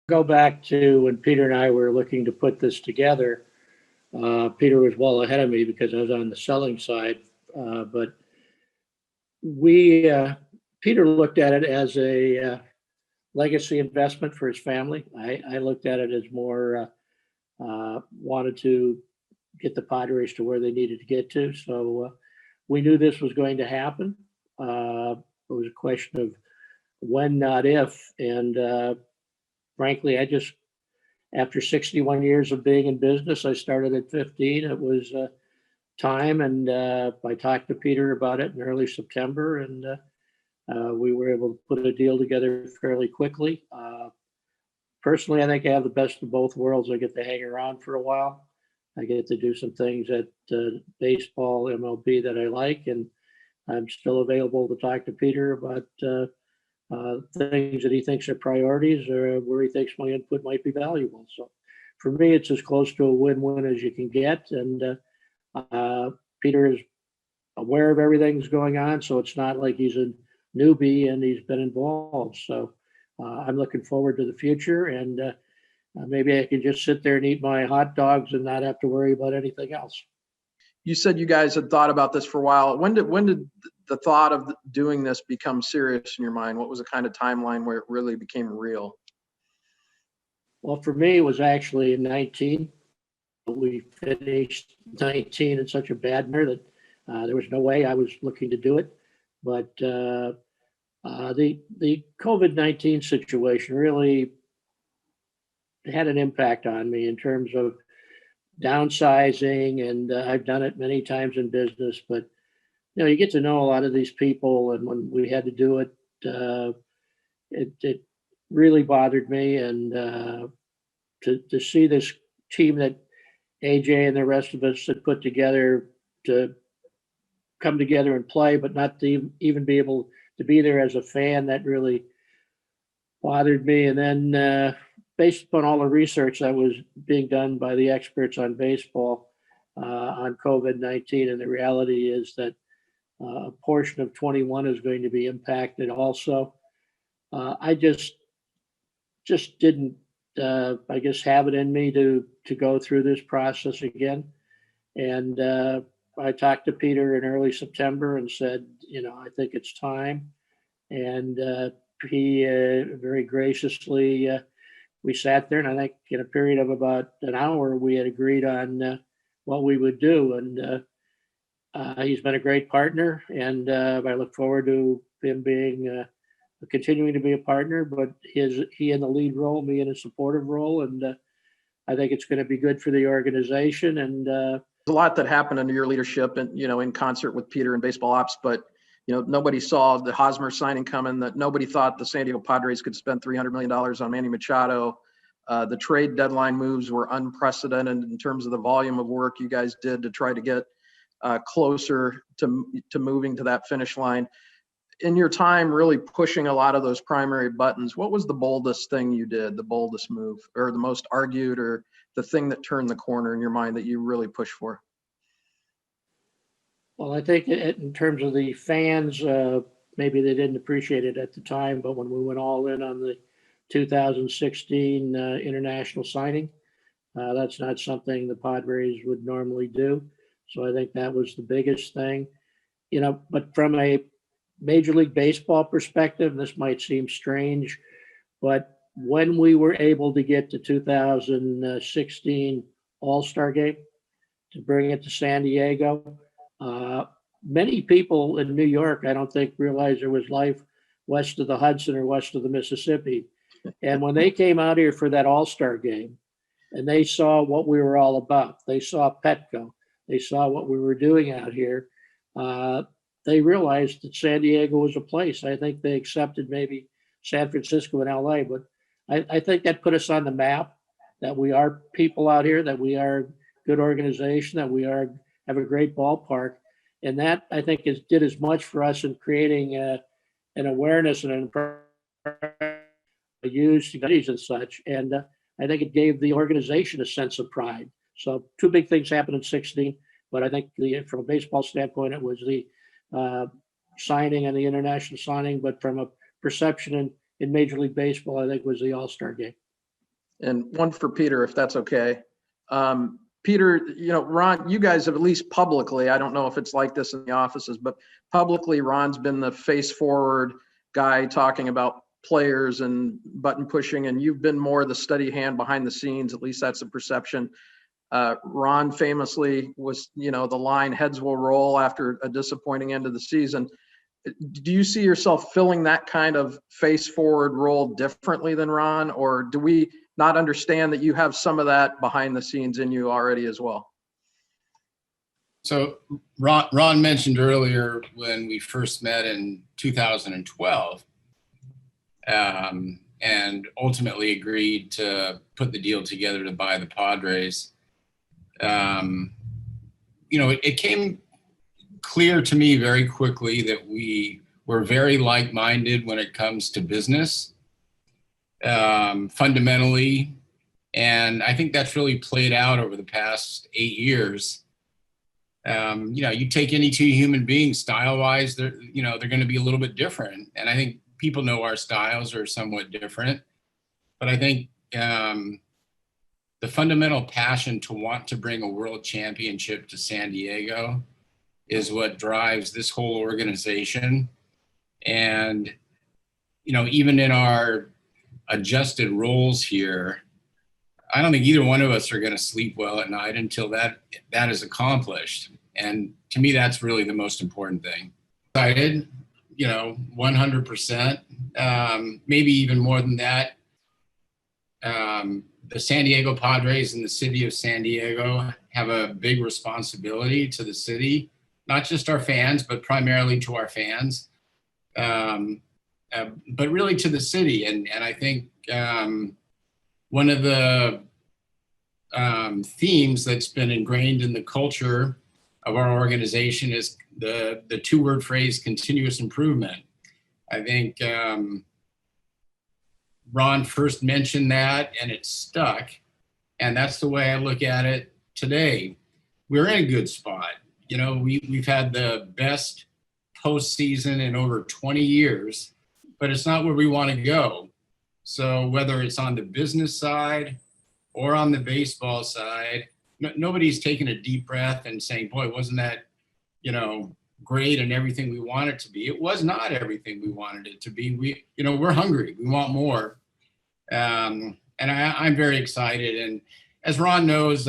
Go back to when Peter and I were looking to put this together. Peter was well ahead of me because I was on the selling side, but we Peter looked at it as a legacy investment for his family. I looked at it as more wanted to get the Padres to where they needed to get to. So we knew this was going to happen. It was a question of when, not if. And frankly, I just, after 61 years of being in business, I started at 15. It was time. And I talked to Peter about it in early September. And we were able to put a deal together fairly quickly. Personally, I think I have the best of both worlds. I get to hang around for a while. I get to do some things at baseball, MLB that I like, and I'm still available to talk to Peter about things that he thinks are priorities or where he thinks my input might be valuable. So for me, it's as close to a win-win as you can get. And Peter is aware of everything that's going on, so it's not like he's a newbie and he's been involved. So I'm looking forward to the future, and maybe I can just sit there and eat my hot dogs and not have to worry about anything else. You said you guys had thought about this for a while. When did the thought of doing this become serious in your mind? What was the kind of timeline where it really became real? Well, for me, it was actually in 19. We finished 19 in such a bad manner that there was no way I was looking to do it. But the COVID-19 situation really had an impact on me in terms of downsizing, and I've done it many times in business. But you get to know a lot of these people, and when we had to do it, it really bothered me. And to see this team that AJ and the rest of us had put together to come together and play, but not to even be able to be there as a fan, that really bothered me. And then based upon all the research that was being done by the experts on baseball on COVID-19, and the reality is that a portion of 21 is going to be impacted also. I just didn't, I guess, have it in me to go through this process again. And I talked to Peter in early September and said, I think it's time. And he very graciously, we sat there, and I think in a period of about an hour, we had agreed on what we would do. And he's been a great partner, and I look forward to him being continuing to be a partner, but he in the lead role, me in a supportive role. And I think it's going to be good for the organization. And there's a lot that happened under your leadership, and in concert with Peter and baseball ops. But nobody saw the Hosmer signing coming. That nobody thought the San Diego Padres could spend $300 million on Manny Machado. The trade deadline moves were unprecedented in terms of the volume of work you guys did to try to get closer to moving to that finish line. In your time really pushing a lot of those primary buttons, what was the boldest thing you did, the boldest move, or the most argued, or the thing that turned the corner in your mind that you really pushed for? Well, I think in terms of the fans, maybe they didn't appreciate it at the time, but when we went all in on the 2016 international signing, that's not something the Padres would normally do. So I think that was the biggest thing. But from a Major League Baseball perspective, this might seem strange, but when we were able to get the 2016 All-Star game, to bring it to San Diego, many people in New York, I don't think, realized there was life west of the Hudson or west of the Mississippi. And when they came out here for that All-Star game and they saw what we were all about, they saw Petco, they saw what we were doing out here, they realized that San Diego was a place. I think they accepted maybe San Francisco and LA, but I think that put us on the map, that we are people out here, that we are a good organization, that we have a great ballpark. And that, I think, did as much for us in creating an awareness and an used studies and such. And I think it gave the organization a sense of pride. So two big things happened in 16, but I think from a baseball standpoint, it was the signing and the international signing, but from a perception in Major League Baseball, I think was the All-Star game. and one for Peter, if that's okay. Peter, Ron, you guys have, at least publicly, I don't know if it's like this in the offices, but publicly, Ron's been the face forward guy talking about players and button pushing, and you've been more the steady hand behind the scenes. At least that's the perception. Ron famously was, the line heads will roll after a disappointing end of the season. Do you see yourself filling that kind of face forward role differently than Ron, or do we not understand that you have some of that behind the scenes in you already as well? So Ron mentioned earlier when we first met in 2012, and ultimately agreed to put the deal together to buy the Padres. It came clear to me very quickly that we were very like-minded when it comes to business, fundamentally. And I think that's really played out over the past 8 years. You take any two human beings, style-wise, they're going to be a little bit different. And I think people know our styles are somewhat different. But I think the fundamental passion to want to bring a world championship to San Diego is what drives this whole organization. And, even in our adjusted roles here, I don't think either one of us are going to sleep well at night until that is accomplished. And to me, that's really the most important thing. Excited, 100%, maybe even more than that. The San Diego Padres and the city of San Diego have a big responsibility to the city, not just our fans, but primarily to our fans, but really to the city. And I think one of the themes that's been ingrained in the culture of our organization is the two-word phrase, continuous improvement. I think Ron first mentioned that and it stuck. And that's the way I look at it today. We're in a good spot. We've had the best postseason in over 20 years, but it's not where we want to go. So whether it's on the business side or on the baseball side, nobody's taking a deep breath and saying, boy, wasn't that, great and everything we want it to be. It was not everything we wanted it to be. We're hungry. We want more. And I'm very excited. And as Ron knows,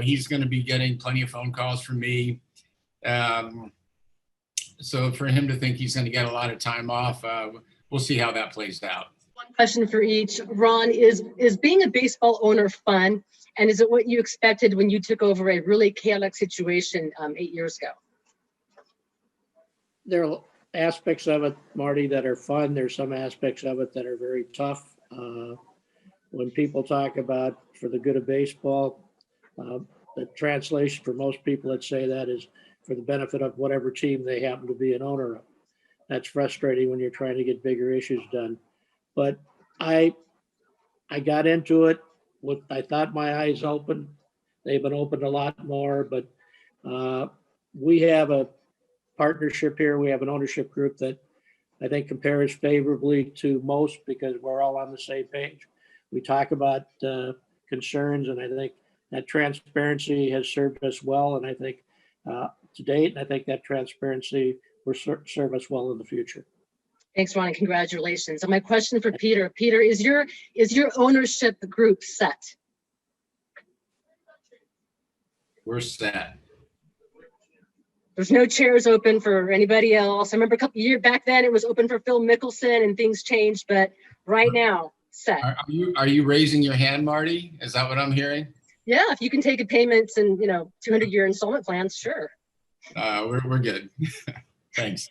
he's going to be getting plenty of phone calls from me. So for him to think he's going to get a lot of time off, we'll see how that plays out. One question for each. Ron, is being a baseball owner fun? And is it what you expected when you took over a really chaotic situation 8 years ago? There are aspects of it, Marty, that are fun. There's some aspects of it that are very tough. When people talk about for the good of baseball, the translation for most people that say that is for the benefit of whatever team they happen to be an owner of. That's frustrating when you're trying to get bigger issues done. But I got into it with, I thought my eyes open. They've been opened a lot more, but we have a partnership here. We have an ownership group that I think compares favorably to most because we're all on the same page. We talk about concerns, and I think that transparency has served us well. And I think to date, and I think that transparency will serve us well in the future. Thanks, Ron, and congratulations. And my question for Peter. Peter, is your ownership group set? We're set. There's no chairs open for anybody else. I remember a couple years back then it was open for Phil Mickelson and things changed, but right now, set. Are you raising your hand, Marty? Is that what I'm hearing? Yeah, if you can take a payments and 200-year installment plans, sure. We're good. Thanks.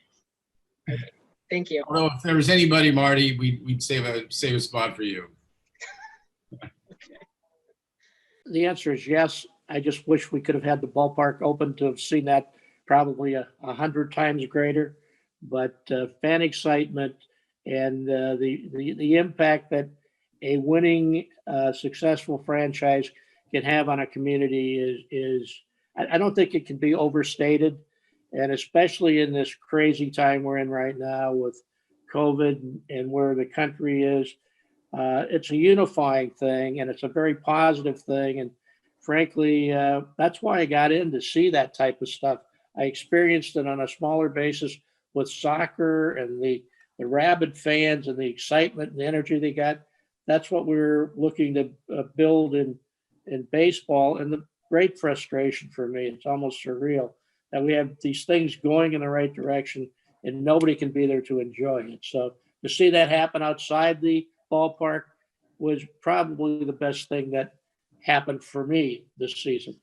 Okay, thank you. Well, if there was anybody, Marty, we'd save a spot for you. Okay. The answer is yes. I just wish we could have had the ballpark open to have seen that probably 100 times greater. But fan excitement and the impact that a winning, successful franchise can have on a community is I don't think it can be overstated. And especially in this crazy time we're in right now with COVID and where the country is, It's a unifying thing, and it's a very positive thing. And frankly, that's why I got in, to see that type of stuff. I experienced it on a smaller basis with soccer and the rabid fans and the excitement and the energy they got. That's what we're looking to build in baseball. And the great frustration for me, it's almost surreal, that we have these things going in the right direction and nobody can be there to enjoy it. So to see that happen outside the ballpark was probably the best thing that happened for me this season.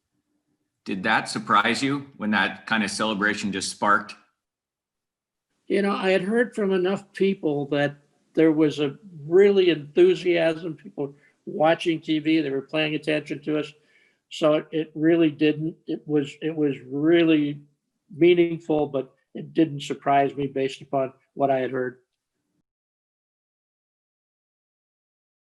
Did that surprise you when that kind of celebration just sparked? You know, I had heard from enough people that there was a really enthusiasm, people watching TV, they were paying attention to us. So it really didn't, it was really meaningful, but it didn't surprise me based upon what I had heard.